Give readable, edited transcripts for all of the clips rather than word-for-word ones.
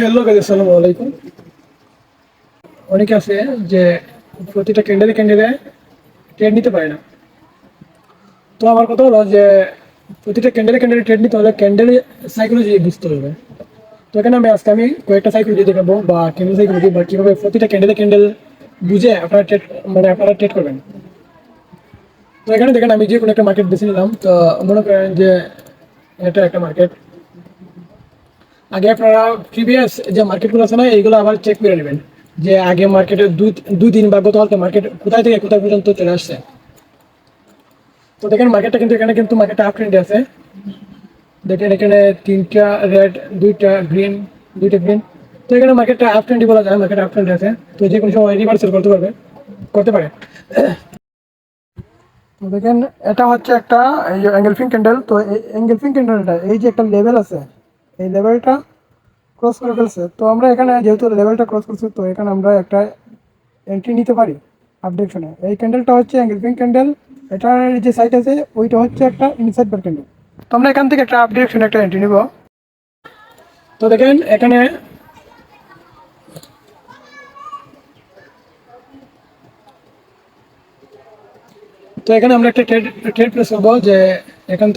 Hello guys, আসসালামু আলাইকুম। অনেকে আছে যে প্রতিটা ক্যান্ডেলে ক্যান্ডেলে ট্রেড নিতে পারে না। তো আমার কথা হলো যে প্রতিটা ক্যান্ডেলে ক্যান্ডেলে ট্রেড নিতে হলে ক্যান্ডেল সাইকোলজি বুঝতে হবে। তো এখানে আমি কয়েকটা সাইকোলজি দেখাবো বা ক্যান্ডেল সাইকোলজি বা কিভাবে প্রতিটা ক্যান্ডেলে ক্যান্ডেল বুঝে আপনারা ট্রেড আপনারা ট্রেড করবেন। তো এখানে দেখেন আমি যে কোনো একটা মার্কেট বেছে নিলাম। তো মনে করেন যে এটা একটা মার্কেট। আগে আপনারা প্রিভিয়াস যে মার্কেটগুলো আছে না, এইগুলো আবার চেক করে নেবেন যে আগে মার্কেটে দুই দিন বা গতকালকে মার্কেট কোথায় থেকে কোথায় পর্যন্ত চলে আসছে। তো দেখেন মার্কেটটা কিন্তু মার্কেটটা আপ ট্রেন্ডে আছে। দেখেন এখানে তিনটা রেড, দুইটা গ্রিন। তো এখানে মার্কেটটা আপ ট্রেন্ডই বলা যায়, মার্কেট আপ ট্রেন্ডে আছে। তো যে কোনো সময় রিভার্সাল করতে পারে। তো দেখেন এটা হচ্ছে একটা এঙ্গেলফিং ক্যান্ডেল। তো এই এঙ্গেলফিং ক্যান্ডেলটা এই যে একটা লেভেল আছে, এই লেভেলটা ক্রস করে ফেলছে। তো আমরা এখানে যেহেতু লেভেলটা ক্রস করছি, তো এখানে আমরা একটা এন্ট্রি নিতে পারি আপডেশনে। এই ক্যান্ডেলটা হচ্ছে এঙ্গেলফিং ক্যান্ডেল, এটার যে সাইড আছে ওইটা হচ্ছে একটা ইনসাইড বার ক্যান্ডেল। তো আমরা এখান থেকে একটা আপডেশনে একটা এন্ট্রি নিব। তো দেখেন এখানে আমরা একটা ট্রেড প্লেস করবো যে এখানে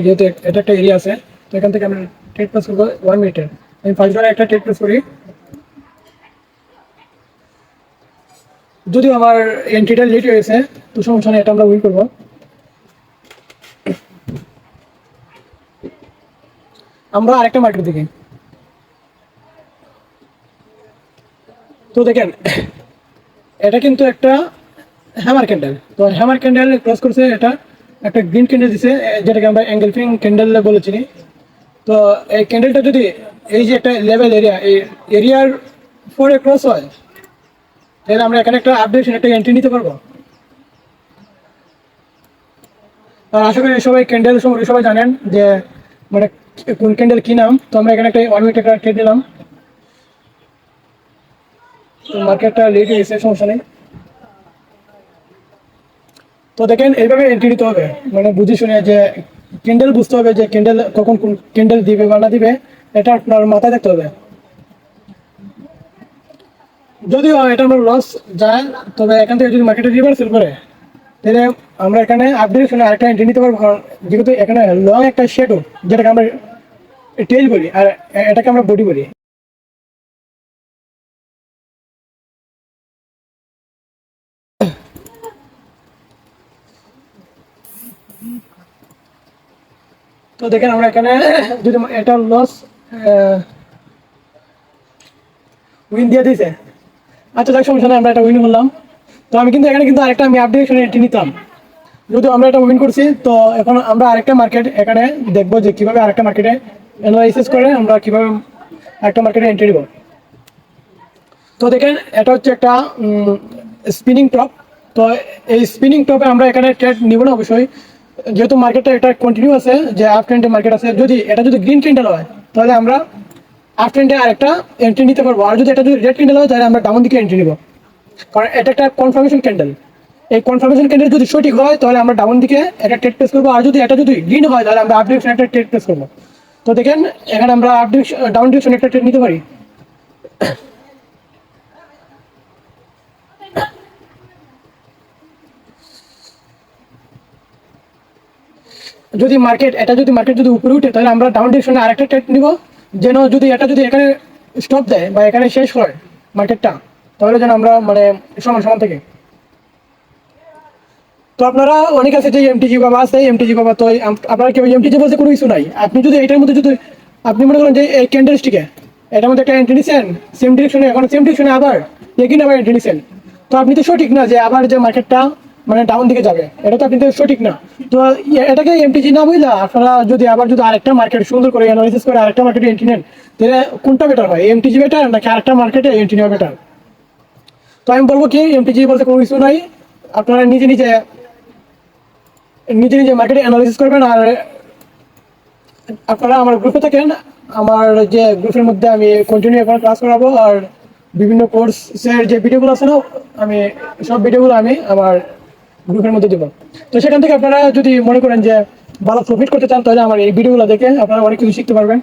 যেহেতু এটা একটা এরিয়া আছে, তো এখান থেকে আমরা ট্রেড প্লেস করবো 1 মিনিটের। আমি ফার্স্ট একটা ট্রেড প্লেস করি। যদিও আমার এন্ট্রিটা লেট হয়েছে, তো সমস্যা নেই, এটা আমরা উইন করবো। আমরা আরেকটা মার্কেট দেখি। তো দেখেন এটা কিন্তু একটা হ্যামার ক্যান্ডেল। তো হ্যামার ক্যান্ডেল ক্রস করছে, এটা একটা গ্রিন ক্যান্ডেল দিছে, যেটাকে আমরা এঙ্গেলফিং ক্যান্ডেল বলেছি। তো এই ক্যান্ডেলটা যদি এই যে একটা লেভেল এরিয়া, এই এরিয়ার পরে ক্রস হয়, তাহলে আমরা এখানে একটা আপডেশন একটা এন্ট্রি নিতে পারবো। আর আশা করি সবাই ক্যান্ডেল সম্পর্কে সবাই জানেন যে মানে কোন ক্যান্ডেল কি নাম। তো আমরা এখানে একটা 1 মিনিট একটা ট্রেড নিলাম। তো মার্কেটটা লেট হয়ে গেছে, সমস্যা নেই। তো দেখেন এইভাবে এন্ট্রি নিতে হবে, মানে বুঝে শুনে যে ক্যান্ডেল বুঝতে হবে যে ক্যান্ডেল কখন কোন ক্যান্ডেল দিবে বা না দিবে, এটা আপনার মাথায় থাকতে হবে। যদিও এটা আমরা লস যায়, তবে এখান থেকে যদি মার্কেটে রিভার্সাল করে, তাহলে আমরা এখানে আপডেট শুনে আরেকটা এন্ট্রি নিতে পারবো। কারণ যেহেতু এখানে লং একটা শেডো, যেটাকে আমরা টেল বলি, আর এটাকে আমরা বডি বলি। তো দেখেন আমরা এখানে যদি এটা লস উইন দিয়ে দিয়েছে, আচ্ছা যাক, সমস্যা নেই, আমরা এটা উইন করলাম। তো আমি কিন্তু এখানে আরেকটা আমি আপডেট এন্ট্রি নিতাম। যেহেতু আমরা এটা উইন করছি, তো এখন আমরা আরেকটা মার্কেট এখানে দেখবো যে কিভাবে আরেকটা মার্কেটে অ্যানালাইসিস করে আমরা কিভাবে আরেকটা মার্কেটে এন্ট্রি দিব। তো দেখেন এটা হচ্ছে একটা স্পিনিং টপ। তো এই স্পিনিং টপে আমরা এখানে ট্রেড নিব না অবশ্যই, যেহেতু মার্কেটটা এটা কন্টিনিউ আছে, যে আপ ট্রেন্ডে মার্কেট আছে। যদি গ্রিন ক্যান্ডেল হয়, তাহলে আমরা আপ ট্রেন্ডে আরেকটা এন্ট্রি নিতে পারবো। আর যদি রেড ক্যান্ডেল হয়, তাহলে আমরা ডাউন দিকে এন্ট্রি নিব। কারণ এটা একটা কনফার্মেশন ক্যান্ডেল। এই কনফার্মেশন ক্যান্ডেল যদি সঠিক হয়, তাহলে আমরা ডাউন দিকে একটা ট্রেড প্লেস করবো। আর যদি গ্রিন হয়, তাহলে আমরা আপ ডিরেকশন একটা ট্রেড প্লেস করবো। তো দেখেন এখানে আমরা ডাউন ডিরেকশন একটা ট্রেড নিতে পারি। যদি মার্কেট যদি উপরে উঠে, তাহলে আমরা ডাউন ডিরেকশনে আরেকটা ট্রেড নিব। যেন যদি এখানে স্টপ দেয় বা এখানে শেষ হয় মার্কেটটা, তাহলে যেন আমরা মানে সমান সমান থেকে। তো আপনারা অনেক আছে যে এমটিজি বাবা আছে, এমটিজি বাবা। তো আপনারা কেউ এমটিজি বলতে কোনো কিছু নাই। আপনি যদি এটার মধ্যে যদি আপনি মনে করেন যে এই ক্যান্ডেলস্টিকে এটার মধ্যে একটা এন্ট্রি নিচ্ছেন সেম ডিরেকশনে, এখন সেম ডিরেকশনে আবার এগিয়ে আবার এন্ট্রি নিচ্ছেন, তো আপনি তো সঠিক না যে আবার যে মার্কেটটা মানে ডাউন দিকে যাবে, এটা তো আপনি তো সঠিক না। তো এটাকে এমটিজি না বুঝলা আপনারা যদি আরেকটা মার্কেট সুন্দর করে অ্যানালাইসিস করে আরেকটা মার্কেটে এন্ট্রি নেন, তাহলে কোনটা বেটার হয়, এমটিজি বেটার নাকি আরেকটা মার্কেটে এন্ট্রি নেওয়া বেটার? তো আমি বলবো কি, এমটিজি বলতে কোনো কিছু নাই। আপনারা নিজে নিজে মার্কেটে অ্যানালাইসিস করবেন। আর আপনারা আমার গ্রুপে থাকেন, আমার যে গ্রুপের মধ্যে আমি কন্টিনিউ এখন ক্লাস করাবো। আর বিভিন্ন কোর্সের যে ভিডিওগুলো আছে না, আমি সব ভিডিওগুলো আমি আমার গ্রুপের মধ্যে দেবো। তো সেখান থেকে আপনারা যদি মনে করেন যে ভালো প্রফিট করতে চান, তাহলে আমার এই ভিডিওগুলো দেখে আপনারা অনেক কিছু শিখতে পারবেন।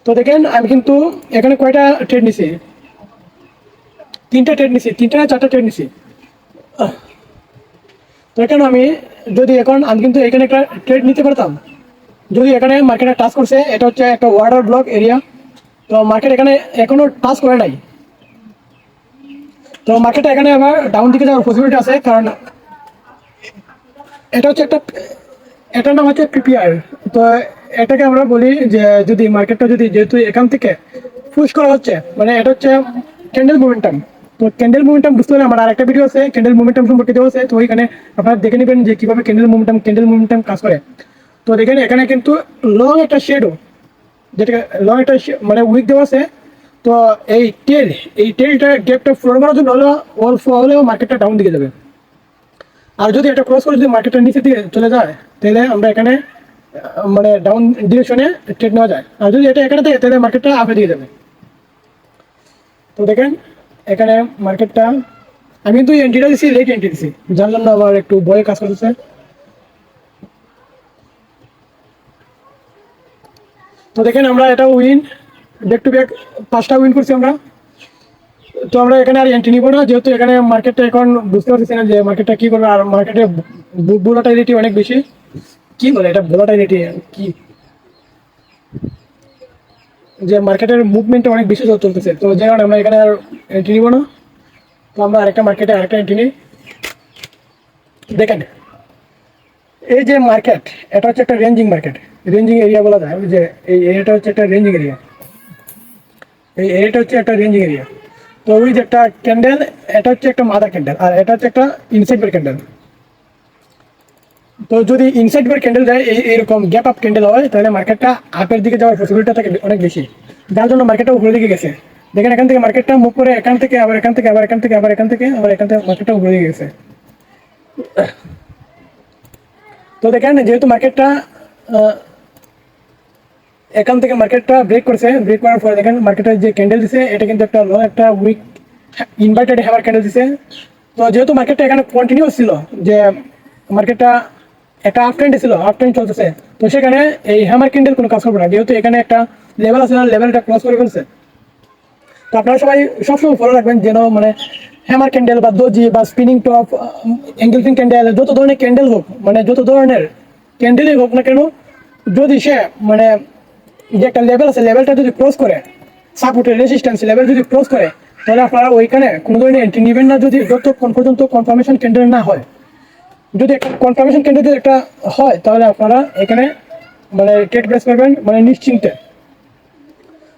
তো দেখেন আমি কিন্তু এখানে কয়টা ট্রেড নিছি, তিনটা ট্রেড নিছি, তিনটা না চারটা ট্রেড নিছি। তো এখানে আমি যদি এখন আমি কিন্তু এখানে একটা ট্রেড নিতে পারতাম, যদি এখানে মার্কেটে টাচ করছে, এটা হচ্ছে একটা ওয়াটার ব্লক এরিয়া, তো মার্কেট এখানে এখনো টাচ করে নাই, তো মার্কেটে এখানে আমার ডাউন দিকে যাওয়ার পসিবিলিটি আছে, কারণ এটা হচ্ছে একটা, এটার নাম হচ্ছে পিপিআর। তো এটাকে আমরা বলি যে যদি মার্কেটটা যদি যেহেতু এখান থেকে পুশ করা হচ্ছে, মানে এটা হচ্ছে ক্যান্ডেল মোমেন্টাম। তো ক্যান্ডেল মোমেন্টাম বুঝতে হলে আমার আরেকটা ভিডিও আছে ক্যান্ডেল মোমেন্টাম সম্পর্কিত আছে, তো ওইখানে আপনারা দেখে নেবেন যে কিভাবে ক্যান্ডেল মোমেন্টাম কাজ করে। তো দেখেন এখানে কিন্তু লং একটা শেডো, যেটাকে লং একটা মানে উইক দেওয়া আছে। তো এই টেলটা গ্যাপটা ফ্লোর করার জন্য হলেও মার্কেটটা ডাউন দিকে যাবে। আর যদি এটা ক্রস করে যদি মার্কেটটা নিচের দিকে চলে যায়, তাহলে আমরা এখানে মানে ডাউন ডিরেকশনে ট্রেড নেওয়া যায়। আর যদি এটা এখানে থাকে তাহলে মার্কেটটা আপে দিয়ে যাবে। তো দেখেন এখানে মার্কেটটা আমি কিন্তু এন্ট্রিটা দিচ্ছি, লেট এন্ট্রি দিচ্ছি, যার জন্য আমার একটু ভয়ে কাজ করতেছে। তো দেখেন আমরা এটা উইন, ব্যাক টু ব্যাক 5টা উইন করছি আমরা। তো আমরা এখানে আর এন্ট্রি নিব না, যেহেতু এখানে মার্কেটটা এখন বুঝতে পারছি না যে মার্কেটটা কি করবে। আর মার্কেটে ভোলাটাইলিটি অনেক বেশি, কি বলে এটা ভোলাটাইলিটি কি, যে মার্কেটের মুভমেন্ট অনেক বেশি চলতেছে। তো যে কারণে আমরা এখানে আর এন্ট্রি নিব না। তো আমরা আরেকটা এন্ট্রি নিই। দেখেন এই যে মার্কেট, এটা হচ্ছে একটা রেঞ্জিং এরিয়া বলা যায়, যে এই এরিয়াটা হচ্ছে একটা রেঞ্জিং এরিয়া, এই এরিয়াটা হচ্ছে একটা রেঞ্জিং এরিয়া। তো ওই যে একটা ক্যান্ডেল, এটা হচ্ছে একটা মাদার ক্যান্ডেল, আর এটা হচ্ছে একটা ইনসাইড বের ক্যান্ডেল। তো যদি ইনসাইড বের ক্যান্ডেল দেয়, এইরকম গ্যাপ আপ ক্যান্ডেল হয়, তাহলে মার্কেটটা আপের দিকে যাওয়ার পসিবিলিটি থাকে অনেক বেশি, যার জন্য মার্কেটটা উপরের দিকে গেছে। দেখেন এখান থেকে মার্কেটটা মুভ করে এখান থেকে আবার এখান থেকে আবার এখান থেকে আবার এখান থেকে আবার এখান থেকে মার্কেটটা উপরে দিকে গেছে। তো দেখেন যেহেতু মার্কেটটা এখান থেকে মার্কেটটা ব্রেক করছে, ব্রেক করার পরে দেখেন মার্কেটের যে ক্যান্ডেল দিছে, এটা কিন্তু একটা লং একটা উইক ইনভার্টেড হ্যামার ক্যান্ডেল দিছে। তো যেহেতু মার্কেটটা এখানে কন্টিনিউয়াস ছিল, যে মার্কেটটা একটা আপ ট্রেন্ডে ছিল, আপ ট্রেন্ড চলতেছে, তো সেখানে এই হ্যামার ক্যান্ডেল কোনো কাজ করবে না, যেহেতু এখানে একটা লেভেল আছে, লেভেলটা ক্রস করে ফেলছে। তো আপনারা সবাই সবসময় ফলো রাখবেন যেন মানে হ্যামার ক্যান্ডেল বা দোজি বা স্পিনিং টপ, এঙ্গেলফিং ক্যান্ডেল, যত ধরনের ক্যান্ডেল হোক, মানে যত ধরনের ক্যান্ডেলই হোক না কেন, যদি সে মানে যে একটা লেভেল আছে, লেভেলটা যদি ক্রস করে, সাপোর্টের রেজিস্ট্যান্স লেভেল যদি ক্রস করে, তাহলে আপনারা ওইখানে কোনো ধরনের এন্ট্রি নেবেন না, যদি যতক্ষণ পর্যন্ত কনফার্মেশন ক্যান্ডেল না হয়। যদি একটা কনফার্মেশন ক্যান্ডেল যদি একটা হয়, তাহলে আপনারা এখানে মানে ট্রেড প্লেস করবেন মানে নিশ্চিন্তে।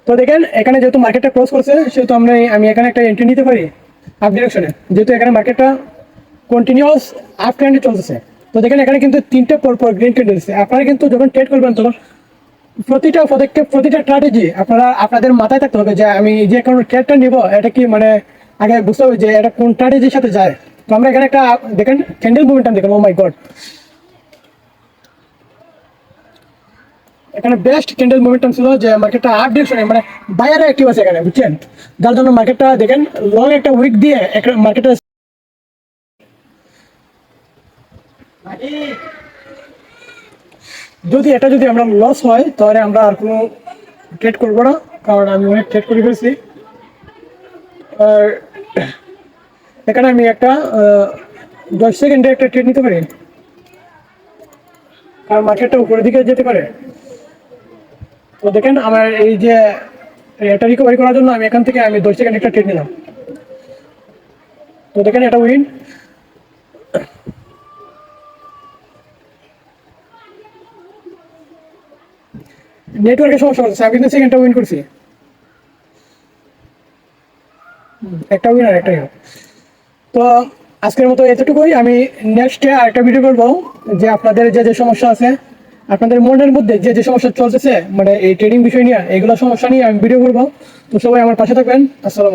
তো দেখেন এখানে যেহেতু মার্কেটটা ক্রস করছে, সেহেতু আমি এখানে একটা এন্ট্রি নিতে পারি আপ ডিরেকশনে, যেহেতু এখানে মার্কেটটা কন্টিনিউয়াস আপ ট্রেন্ডে চলতেছে। তো দেখেন এখানে কিন্তু তিনটে পরপর গ্রিন ক্যান্ডেল দিচ্ছে। আপনারা কিন্তু যখন ট্রেড করবেন তখন প্রতিটা পদক্ষেপ, প্রতিটা স্ট্র্যাটেজি আপনারা আপনাদের মাথায় থাকতে হবে যে আমি যে কোনো ট্রেডটা নিব, এটা কি মানে আগে বুঝতে হবে যে এটা কোন স্ট্র্যাটেজির সাথে যায়। তো আমরা এখানে একটা দেখেন ক্যান্ডেল মুভমেন্টটা দেখেন, ও মাই গড, এখানে বেস্ট ক্যান্ডেল মোমেন্টাম ছিল, যে মার্কেটটা আপ ডিরেকশনে মানে বায়ারে অ্যাক্টিভ আছে এখানে, বুঝছেন, যার জন্য মার্কেটটা দেখেন লং একটা উইক দিয়ে একটা মার্কেটে। যদি আমরা লস হয়, তাহলে আমরা আর কোনো ট্রেড করবো না, কারণ আমি অনেক ট্রেড করে ফেলছি। আর এখানে আমি একটা 10 সেকেন্ডে একটা ট্রেড নিতে পারি, কারণ মার্কেটটা উপরের দিকে যেতে পারে। তো দেখেন আমার এই যে এটা রিকভারি করার জন্য আমি এখান থেকে 10 সেকেন্ড একটা ট্রেড নিলাম। তো দেখেন এটা উইন। নেটওয়ার্কের সমস্যা হচ্ছে, আমি কিন্তু সেকেন্ডটা উইন করছি, একটা উইন আর একটা ইউ। তো আজকের মতো এতটুকুই। আমি নেক্সটে আরেকটা ভিডিও করবো, যে আপনাদের যে যে সমস্যা আছে, আপনাদের মনের মধ্যে যে যে সমস্যা চলতেছে মানে এই ট্রেডিং বিষয় নিয়ে, এগুলো সমস্যা নিয়ে আমি ভিডিও করবো। তো সবাই আমার পাশে থাকবেন। আসসালাম।